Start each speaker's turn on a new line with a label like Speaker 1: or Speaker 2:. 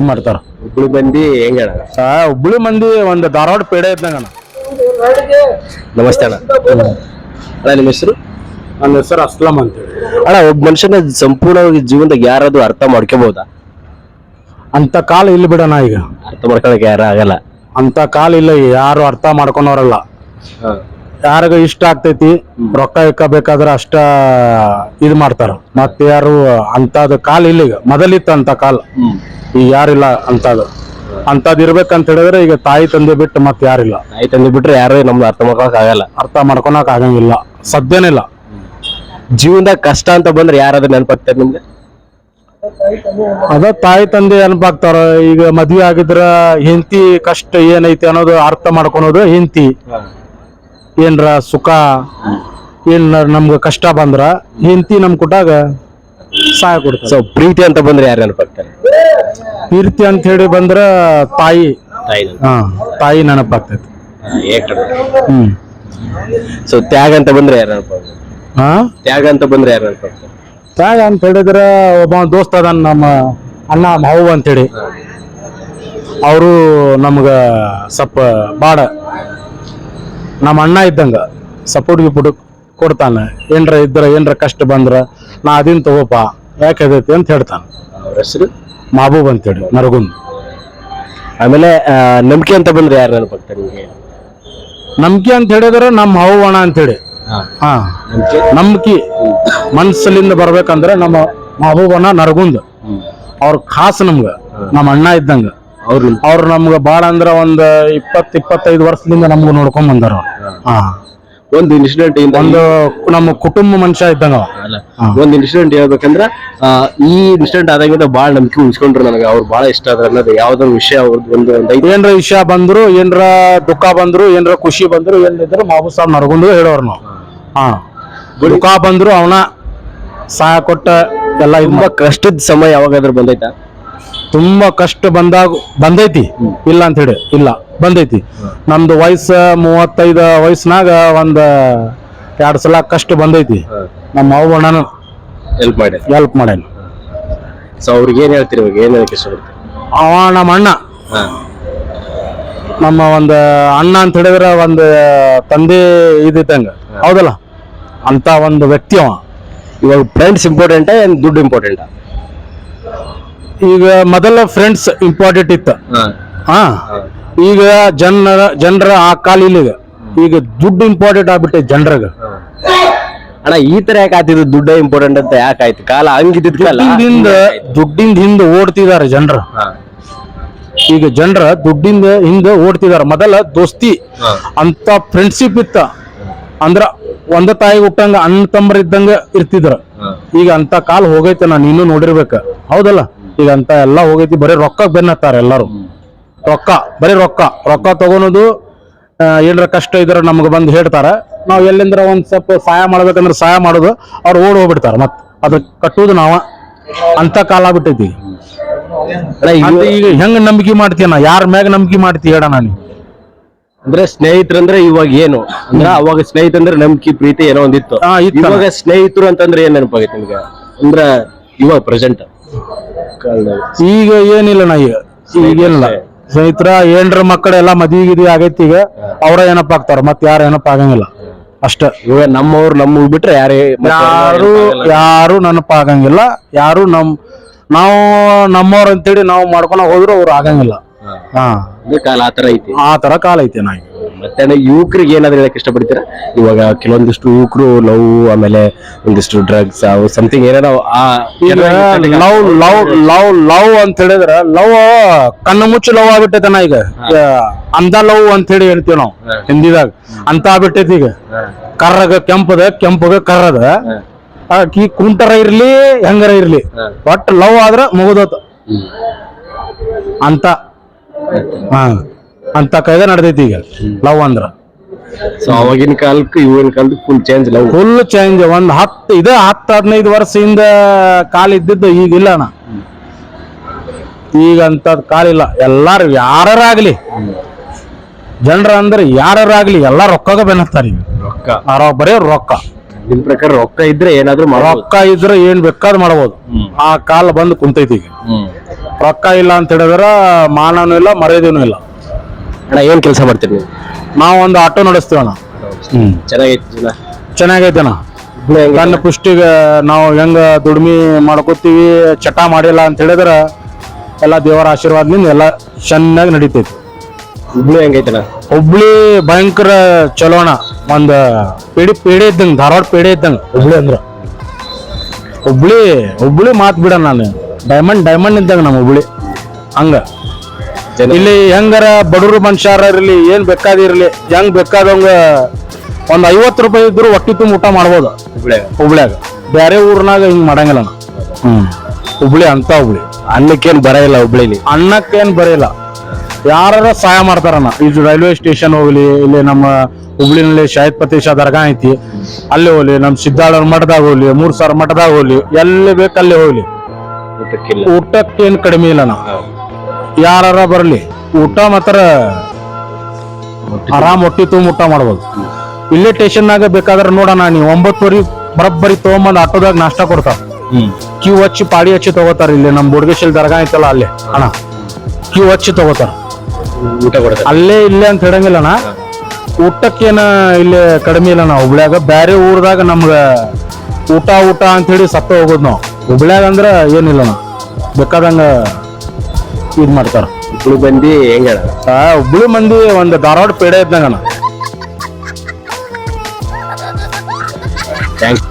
Speaker 1: ಮಾಡ್ತಾರ.
Speaker 2: ಹುಬ್ಳಿ ಮಂದಿ ಹೆಂಗ
Speaker 1: ಹುಬ್ಳಿ ಮಂದಿ ಒಂದು ಧಾರವಾಡ ಪೇಡೆ ಇದ್ದಂಗ.
Speaker 2: ನಮಸ್ತೆ ಅಣ್ಣ. ಅಣ್ಣ ನಿಮ್ಮ ಹೆಸರು?
Speaker 1: ನನ್ನ ಹೆಸರು ಅಸ್ಲಂ ಅಂತೇಳಿ.
Speaker 2: ಅಣ್ಣ ಒಬ್ಬ ಮನುಷ್ಯನ ಸಂಪೂರ್ಣವಾಗಿ ಜೀವನದಾಗ ಯಾರಾದ್ರೂ ಅರ್ಥ ಮಾಡ್ಕೋಬಹುದಾ?
Speaker 1: ಅಂತ ಕಾಲ ಇಲ್ಲಿ ಬಿಡೋಣ. ಈಗ
Speaker 2: ಅರ್ಥ ಮಾಡ್ಕೊಳಕ್ ಯಾರು ಆಗಲ್ಲ.
Speaker 1: ಅಂತ ಕಾಲ ಇಲ್ಲ, ಯಾರು ಅರ್ಥ ಮಾಡ್ಕೊಂಡವ್ರಲ್ಲ. ಯಾರಿಗ ಇಷ್ಟ ಆಗ್ತೈತಿ ರೊಕ್ಕ ಇಕ್ಕಬೇಕಾದ್ರ ಅಷ್ಟ ಇದ್ ಮಾಡ್ತಾರ. ಮತ್ತೆ ಯಾರು ಅಂತದ್ ಕಾಲ ಇಲ್ಲ. ಈಗ ಮೊದಲಿತ್ತು ಅಂತ ಕಾಲ, ಈಗ ಯಾರಿಲ್ಲ ಅಂತದ್. ಅಂತದ್ ಇರ್ಬೇಕಂತ ಹೇಳಿದ್ರೆ ಈಗ ತಾಯಿ ತಂದೆ ಬಿಟ್ಟು ಮತ್ತೆ ಯಾರಿಲ್ಲ.
Speaker 2: ತಾಯಿ ತಂದೆ ಬಿಟ್ರೆ ಯಾರು ನಮ್ದು ಅರ್ಥ ಮಾಡ್ಕೊಳಕ್ ಆಗಲ್ಲ.
Speaker 1: ಅರ್ಥ ಮಾಡ್ಕೊಳಕ್ ಆಗಂಗಿಲ್ಲ, ಸದ್ಯನಿಲ್ಲ.
Speaker 2: ಜೀವನದಾಗ ಕಷ್ಟ ಅಂತ ಬಂದ್ರೆ ಯಾರಾದ್ರೂ ನೆನಪಾಗ್ತಾರೆ ನಿಮ್ಗೆ?
Speaker 1: ಅದ ತಾಯಿ ತಂದೆ ನೆನಪಾಗ್ತಾರ. ಈಗ ಮದ್ವೆ ಆಗಿದ್ರ ಹೆಂಡತಿ ಕಷ್ಟ ಏನೈತಿ ಅನ್ನೋದು ಅರ್ಥ ಮಾಡ್ಕೊಳೋದು. ಹೆಂಡತಿ ಏನ್ರ ಸುಖ ಏನ್ ನಮ್ಗ ಕಷ್ಟ ಬಂದ್ರ ಹೆಂಡತಿ ನಮ್ ಕೊಟ್ಟಾಗ ಸಹಾಯ ಕೊಡ್ತಾರೆ.
Speaker 2: ಸೊ ಪ್ರೀತಿ ಅಂತ ಬಂದ್ರೆ ಯಾರು ನೆನಪಾಗ್ತಾರೆ?
Speaker 1: ಪ್ರೀತಿ ಅಂತ ಹೇಳಿ ಬಂದ್ರ ತಾಯಿ. ತಾಯಿ ನೆನಪಾಗ್ತೈತಿ.
Speaker 2: ಸೊ ತ್ಯಾಗ ಅಂತ ಬಂದ್ರೆ ಯಾರು ನೆನಪಾಗ್ತಾರೆ? ತ್ಯಾಗ ಅಂತ ಬಂದ್ರೆ ಯಾರು ನೆನಪಾಗ್ತಾರೆ?
Speaker 1: ತ್ಯಾಗ ಅಂತ ಹೇಳಿದ್ರ ಒಬ್ಬ ದೋಸ್ತ ಅದಾನ, ನಮ್ಮ ಅಣ್ಣ ಮಾವು ಅಂತೇಳಿ. ಅವರು ನಮ್ಗ ಸ್ವಲ್ಪ ಬಾಡ ನಮ್ಮ ಅಣ್ಣ ಇದ್ದಂಗ ಸಪೋರ್ಟ್ ಗಿಪೋರ್ಟ್ ಕೊಡ್ತಾನೆ. ಏನ್ರ ಕಷ್ಟ ಬಂದ್ರ ನಾ ಅದನ್ ತಗೋಪ ಯಾಕೈತಿ ಅಂತ ಹೇಳ್ತಾನ.
Speaker 2: ಅವ್ರ ಹೆಸರು
Speaker 1: ಮಾಬೂಬ್ ಅಂತೇಳಿ, ನರಗುಂದ್.
Speaker 2: ಆಮೇಲೆ ನಂಬಿಕೆ ಅಂತ ಬಂದ್ರೆ ಯಾರು ನೆನಪಾಗ್ತಾರೆ ನಿಮ್ಗೆ?
Speaker 1: ನಂಬಿಕೆ ಅಂತ ಹೇಳಿದ್ರ ನಮ್ಮ ಅವ್ವಣ ಅಂತೇಳಿ. ನಂಬಿಕೆ ಮನ್ಸಲ್ಲಿಂದ ಬರ್ಬೇಕಂದ್ರೆ ನಮ್ಮ ಮಹಬೂಬಣ್ಣ ನರಗುಂದ್ ಅವ್ರ ಖಾಸ್ ನಮ್ಗ ನಮ್ಮ ಅಣ್ಣ ಇದ್ದಂಗ. ಅವ್ರು ನಮ್ಗ ಬಾಳ ಅಂದ್ರ ಒಂದ್ 20-25 ವರ್ಷದಿಂದ ನಮ್ಗ ನೋಡ್ಕೊಂಡ್ ಬಂದಾರ.
Speaker 2: ಒಂದು ಇನ್ಸಿಡೆಂಟ್,
Speaker 1: ಒಂದು ನಮ್ಮ ಕುಟುಂಬ ಮನುಷ್ಯ ಇದ್ದಂಗ.
Speaker 2: ಒಂದ್ ಇನ್ಸಿಡೆಂಟ್ ಹೇಳ್ಬೇಕಂದ್ರ ಈ ಇನ್ಸಿಡೆಂಟ್ ಆದಾಗಿಂದ ಬಾಳ ನಂಬಿಕೆ ಉಳಿಸ್ಕೊಂಡ್ರು ನನಗೆ. ಅವ್ರು ಬಾಳ ಇಷ್ಟ ಆದ್ರ ಅನ್ನೋದು ಯಾವ್ದೊಂದು ವಿಷಯ, ಅವ್ರದ್ದು
Speaker 1: ಏನ್ರ ವಿಷಯ ಬಂದ್ರು, ಏನ್ರ ದುಃಖ ಬಂದ್ರು, ಏನ್ರ ಖುಷಿ ಬಂದ್ರು, ಏನಿದ್ರು ಮಾಬೂ ಸಾಬ್ ನರಗುಂದ್ ಹೇಳೋರು ನಾವು. ದುಃಖ ಬಂದ್ರು ಅವನ ಸಹಾಯ ಕೊಟ್ಟ ಎಲ್ಲ.
Speaker 2: ತುಂಬಾ ಕಷ್ಟದ ಸಮಯ ಯಾವಾಗಾದ್ರೂ ಬಂದೈತಾ?
Speaker 1: ತುಂಬಾ ಕಷ್ಟ ಬಂದೈತಿ, ಇಲ್ಲ ಅಂತ ಹೇಳಿ ಇಲ್ಲ, ಬಂದೈತಿ. ನಮ್ದು ವಯಸ್ಸ 35 ವಯಸ್ಸಿನಾಗ ಒಂದ್ 2 ಸಲ ಕಷ್ಟ ಬಂದೈತಿ. ನಮ್ಮ ಅವ್ವಣ್ಣನ ಹೆಲ್ಪ್ ಮಾಡ್ಯಾನ.
Speaker 2: ಸೊ ಅವ್ರಿಗೆ ಏನ್ ಹೇಳ್ತೀರಿ? ಏನ್ ಹೇಳಕ್ ಇಷ್ಟಪಡ್ತೀರಿ?
Speaker 1: ಅವ ನಮ್ಮ ಅಣ್ಣ, ನಮ್ಮ ಒಂದ್ ಅಣ್ಣ ಅಂತ ಹೇಳಿದ್ರ ಒಂದ್ ತಂದೆ ಇದ್ದಂಗ, ಹೌದಲ್ಲ, ಅಂತ ಒಂದು ವ್ಯಕ್ತಿ ಅವ.
Speaker 2: ಇವಾಗ ಫ್ರೆಂಡ್ಸ್ ಇಂಪಾರ್ಟೆಂಟಾ ಏನ್ ದುಡ್ಡು ಇಂಪಾರ್ಟೆಂಟಾ?
Speaker 1: ಈಗ ಮೊದಲ ಫ್ರೆಂಡ್ಸ್ ಇಂಪಾರ್ಟೆಂಟ್ ಇತ್ತು. ಈಗ ಜನರ ಆ ಕಾಲ ಇಲ್ಲ. ಈಗ ದುಡ್ಡು ಇಂಪಾರ್ಟೆಂಟ್ ಆಗ್ಬಿಟ್ಟೆ ಜನರಾಗ.
Speaker 2: ಅಣ್ಣ ಈ ತರ ಯಾಕೆ ಆಯ್ತಿದ್? ದುಡ್ಡ ಇಂಪಾರ್ಟೆಂಟ್ ಅಂತ ಯಾಕೆ ಆಯ್ತು? ಕಾಲ ಹಂಗಿದ್ದ
Speaker 1: ದುಡ್ಡಿಂದ ಹಿಂದೆ ಓಡ್ತಿದಾರೆ ಜನರು. ಈಗ ಜನರ ದುಡ್ಡಿಂದ ಹಿಂದೆ ಓಡ್ತಿದಾರ. ಮೊದಲ ದೋಸ್ತಿ ಅಂತ ಫ್ರೆಂಡ್ಶಿಪ್ ಇತ್ತ ಅಂದ್ರ ಒಂದ ತಾಯಿ ಹುಟ್ಟಂಗ ಅಣ್ಣ ತಮ್ಮರ ಇದ್ದಂಗ ಇರ್ತಿದ್ರ. ಈಗ ಅಂತ ಕಾಲ ಹೋಗೈತೆ, ನಾನು ಇನ್ನೂ ನೋಡಿರ್ಬೇಕ, ಹೌದಲ್ಲ. ಈಗ ಅಂತ ಎಲ್ಲಾ ಹೋಗೈತಿ. ಬರೀ ರೊಕ್ಕ ಬೆನ್ನತ್ತಾರ ಎಲ್ಲಾರು. ಬರೀ ರೊಕ್ಕ ತಗೊಳೋದು. ಏನ್ರ ಕಷ್ಟ ಇದ್ರ ನಮ್ಗ ಬಂದು ಹೇಳ್ತಾರ. ನಾವ್ ಎಲ್ಲಿಂದ್ರ ಒಂದ್ ಸ್ವಲ್ಪ ಸಹಾಯ ಮಾಡ್ಬೇಕಂದ್ರ ಸಹಾಯ ಮಾಡೋದು, ಅವ್ರು ಓಡ್ ಹೋಗ್ಬಿಡ್ತಾರ. ಮತ್ ಅದ್ರ ಕಟ್ಟುವುದು ನಾವ. ಅಂತ ಕಾಲ ಆಗ್ಬಿಟ್ಟೈತಿ. ಈಗ ಹೆಂಗ್ ನಂಬಿಕೆ ಮಾಡ್ತೀಯ? ಯಾರ ಮ್ಯಾಗ ನಂಬಿಕೆ ಮಾಡ್ತೀಯ ಹೇಳ? ನಾನು
Speaker 2: ಅಂದ್ರೆ ಸ್ನೇಹಿತರಂದ್ರೆ ಇವಾಗ ಏನು ಅಂದ್ರ, ಅವಾಗ ಸ್ನೇಹಿತಂದ್ರೆ ನಂಬಿಕೆ ಪ್ರೀತಿ ಏನೋ ಒಂದಿತ್ತು. ಇವಾಗ ಸ್ನೇಹಿತರು ಅಂತಂದ್ರೆ ಏನ್ ನೆನಪಾಗೈತಿ ನಿಮ್ಗೆ? ಅಂದ್ರ ಇವಾಗ ಪ್ರೆಸೆಂಟ್
Speaker 1: ಈಗ ಏನಿಲ್ಲ. ಈಗೇನಿಲ್ಲ. ಸ್ನೇಹಿತರ ಏನ್ರ ಮಕ್ಕಳೆಲ್ಲ ಮದ್ವಿ ಆಗೈತಿ. ಈಗ ಅವ್ರ ಏನಪ್ಪ ಆಗ್ತಾರ, ಮತ್ ಯಾರು ಏನಪ್ಪ ಆಗಂಗಿಲ್ಲ ಅಷ್ಟ.
Speaker 2: ಇವಾಗ ನಮ್ಮವ್ರು ಬಿಟ್ರೆ
Speaker 1: ಯಾರು ನೆನಪ ಆಗಂಗಿಲ್ಲ. ಯಾರು ನಾವು ನಮ್ಮವ್ರ ಅಂತೇಳಿ ನಾವು ಮಾಡ್ಕೊಂಡ ಹೋದ್ರು ಅವ್ರು ಆಗಂಗಿಲ್ಲ.
Speaker 2: ಕಾಲ ಆತರ ಐತಿ.
Speaker 1: ಆ ತರ ಕಾಲ ಐತಿ.
Speaker 2: ಮತ್ತೆ ಯುವಕರಿಗೆ ಏನಾದ್ರು ಹೇಳಕ್ ಇಷ್ಟಪಡ್ತೀರಾ? ಇವಾಗ ಕೆಲವೊಂದಿಷ್ಟು ಯುವಕರು ಲವ್, ಆಮೇಲೆ ಒಂದಿಷ್ಟು ಡ್ರಗ್ಸ್, ಸಮಥಿಂಗ್ ಏನಾರ
Speaker 1: ಲವ್ ಅಂತ ಹೇಳಿದ್ರ, ಲವ್ ಕಣ್ಣು ಮುಚ್ಚು ಲವ್ ಆಗ್ಬಿಟ್ಟೈತನ. ಈಗ ಅಂದ ಲವ್ ಅಂತ ಹೇಳಿ ಹೇಳ್ತೀವಿ ನಾವು ಹಿಂದಿದಾಗ. ಅಂತ ಆಗ್ಬಿಟ್ಟೈತಿ. ಈಗ ಕರ್ರಗ ಕೆಂಪಗ ಕರ್ರದ, ಈ ಕುಂಟರ ಇರ್ಲಿ ಹೆಂಗರ ಇರ್ಲಿ, ಒಟ್ ಲವ್ ಆದ್ರ ಮುಗಿದೋತ ಅಂತ. ಅಂತ ಕೈದ ನಡ್ದೈತಿ ಈಗ ಲವ್ ಅಂದ್ರ.
Speaker 2: ಸೊ ಅವಾಗಿನ ಕಾಲಕ್ಕೆ ಇವಾಗಿನ ಕಾಲಕ್ಕೆ ಫುಲ್ ಚೇಂಜ್.
Speaker 1: ಒಂದ್ 10-15 ವರ್ಷದಿಂದ ಕಾಲ ಇದ್ದಿದ್ದು ಈಗಿಲ್ಲ ಅಣ್ಣ. ಈಗ ಅಂತದ್ ಕಾಲ ಇಲ್ಲ. ಎಲ್ಲಾರು ಯಾರಾಗ್ಲಿ, ಜನರ ಅಂದ್ರೆ ಯಾರಾಗ್ಲಿ ಎಲ್ಲಾ ರೊಕ್ಕಗ ಬೆನ್ನತ್ತಾರ. ಈಗ ಬರೀ ರೊಕ್ಕ.
Speaker 2: ನಿಮ್ ಪ್ರಕಾರ ರೊಕ್ಕ ಇದ್ರೆ ಏನಾದ್ರು
Speaker 1: ರೊಕ್ಕ ಇದ್ರೆ ಏನ್ ಬೇಕಾದ್ ಮಾಡ್ಬೋದು. ಆ ಕಾಲ ಬಂದು ಕುಂತೈತಿ ಈಗ. ರೊಕ್ಕ ಇಲ್ಲ ಅಂತ ಹೇಳಿದ್ರ ಮಾನನೂ ಇಲ್ಲ ಮರ್ಯಾದೆನೂ ಇಲ್ಲ.
Speaker 2: ಅಣ್ಣ ಏನ್ ಕೆಲಸ ಮಾಡ್ತೀರಿ ನೀವು?
Speaker 1: ನಾವು ಒಂದು ಆಟೋ ನಡೆಸ್ತೀವಣ್ಣ.
Speaker 2: ಚೆನ್ನಾಗೈತಿ ಜೀವನ?
Speaker 1: ಚೆನ್ನಾಗೈತಣ್ಣ. ಕಣ್ಣ ಪುಷ್ಟಿಗೆ ನಾವು ಹೆಂಗ ದುಡಿಮೆ ಮಾಡ್ಕೋತೀವಿ, ಚಟ ಮಾಡಿಲ್ಲ ಅಂತ ಹೇಳಿದ್ರ ಎಲ್ಲ ದೇವರ ಆಶೀರ್ವಾದದಿಂದ ಎಲ್ಲ ಚೆನ್ನಾಗಿ ನಡೀತೈತಿ.
Speaker 2: ಹುಬ್ಳಿ ಹೆಂಗೈತಣ್ಣ?
Speaker 1: ಹುಬ್ಳಿ ಭಯಂಕರ ಚಲೋ ಅಣ್ಣ. ಒಂದ್ ಪೇಡೆ ಇದ್ದಂಗ, ಧಾರವಾಡ ಪೇಡೆ ಇದ್ದಂಗ ಹುಬ್ಳಿ ಅಂದ್ರ. ಹುಬ್ಳಿ ಮಾತ್ ಬಿಡ, ನಾನು ಡೈಮಂಡ್ ಇದ್ದಂಗ ನಮ್ಮ ಹುಬ್ಳಿ. ಹಂಗ ಇಲ್ಲಿ ಹೆಂಗಾರ ಬಡವರು ಮನುಷ್ಯರ ಇರ್ಲಿ, ಏನ್ ಬೇಕಾದಿರ್ಲಿ, ಹೆಂಗ್ ಬೇಕಾದಂಗ ಒಂದ್ 50 ರೂಪಾಯಿ ಇದ್ರು ಹೊಟ್ಟಿ ತುಂಬ ಊಟ ಮಾಡ್ಬೋದು ಹುಬ್ಳ್ಯಾಗ. ಬೇರೆ ಊರ್ನಾಗ ಹಿಂಗ್ ಮಾಡಂಗಿಲ್ಲ. ಹುಬ್ಳಿ ಅಂತ ಹುಬ್ಳಿ.
Speaker 2: ಅನ್ನಕ್ಕೇನ್ ಬರ ಇಲ್ಲ ಹುಬ್ಳಿಲಿ?
Speaker 1: ಅನ್ನಕ್ಕೇನ್ ಬರೀಲ್ಲ. ಯಾರ ಸಹಾಯ ಮಾಡ್ತಾರಣ್ಣ. ಇದು ರೈಲ್ವೆ ಸ್ಟೇಷನ್ ಹೋಗ್ಲಿ, ಇಲ್ಲಿ ನಮ್ಮ ಹುಬ್ಳಿನಲ್ಲಿ ಶಾಹಿದ್ ಫತೇಹ್ ದರ್ಗಾ ಐತಿ, ಅಲ್ಲಿ ಹೋಗ್ಲಿ, ನಮ್ ಸಿದ್ದಾಳೂರ್ ಮಠದಾಗ ಹೋಗ್ಲಿ, 3 ಮಠದಾಗ ಹೋಗ್ಲಿ, ಎಲ್ಲಿ ಬೇಕಲ್ಲಿ ಹೋಗ್ಲಿ, ಊಟಕ್ಕೇನ್ ಕಡಿಮೆ ಇಲ್ಲ. ಯಾರ ಬರ್ಲಿ, ಊಟ ಮಾತ್ರ ಆರಾಮ್ ಹೊಟ್ಟಿ ತುಂಬ ಊಟ ಮಾಡ್ಬೋದು. ಇಲ್ಲೇ ಸ್ಟೇಷನ್ನಾಗ ಬೇಕಾದ್ರೆ ನೋಡೋಣ, ನೀವು 9 ಬರಬ್ಬರಿ ತಗೊಂಬಂದ್ ಆಟೋದಾಗ ನಾಷ್ಟಾ ಕೊಡ್ತಾರ. ಕ್ಯೂ ಹಚ್ಚಿ ಪಾಡಿ ಹಚ್ಚಿ ತಗೋತಾರ. ಇಲ್ಲಿ ನಮ್ ಬೋಡ್ಗೇಶ್ವರ ದರ್ಗಾ ಐತಲ್ಲ, ಅಲ್ಲೇ ಅಣ್ಣ ಕ್ಯೂ ಹಚ್ಚಿ ತಗೋತಾರ.
Speaker 2: ಊಟ ಕೊಡ್ತಾರೆ
Speaker 1: ಅಲ್ಲೇ ಇಲ್ಲೇ ಅಂತ ಹೇಳಂಗಿಲ್ಲಣ್ಣ. ಊಟಕ್ಕೇನ ಇಲ್ಲಿ ಕಡಿಮೆ ಇಲ್ಲ ನಾವು ಹುಬ್ಳ್ಯಾಗ. ಬ್ಯಾರೆ ಊರದಾಗ ನಮ್ಗ ಊಟ ಅಂತ ಹೇಳಿ ಸತ್ತ ಹೋಗೋದು ನಾವು. ಹುಬ್ಳ್ಯಾಗ ಅಂದ್ರ ಏನಿಲ್ಲಣ್ಣ, ಬೇಕಾದಂಗ ಇದ್ ಮಾಡ್ತಾರ.
Speaker 2: ಹುಬ್ಳಿ ಮಂದಿ ಹೆಂಗ?
Speaker 1: ಹುಬ್ಳಿ ಮಂದಿ ಒಂದ್ ಧಾರವಾಡ ಪೇಡೆ ಇದ್ದಂಗಣ್ಣ.
Speaker 2: ಥ್ಯಾಂಕ್ಸ್.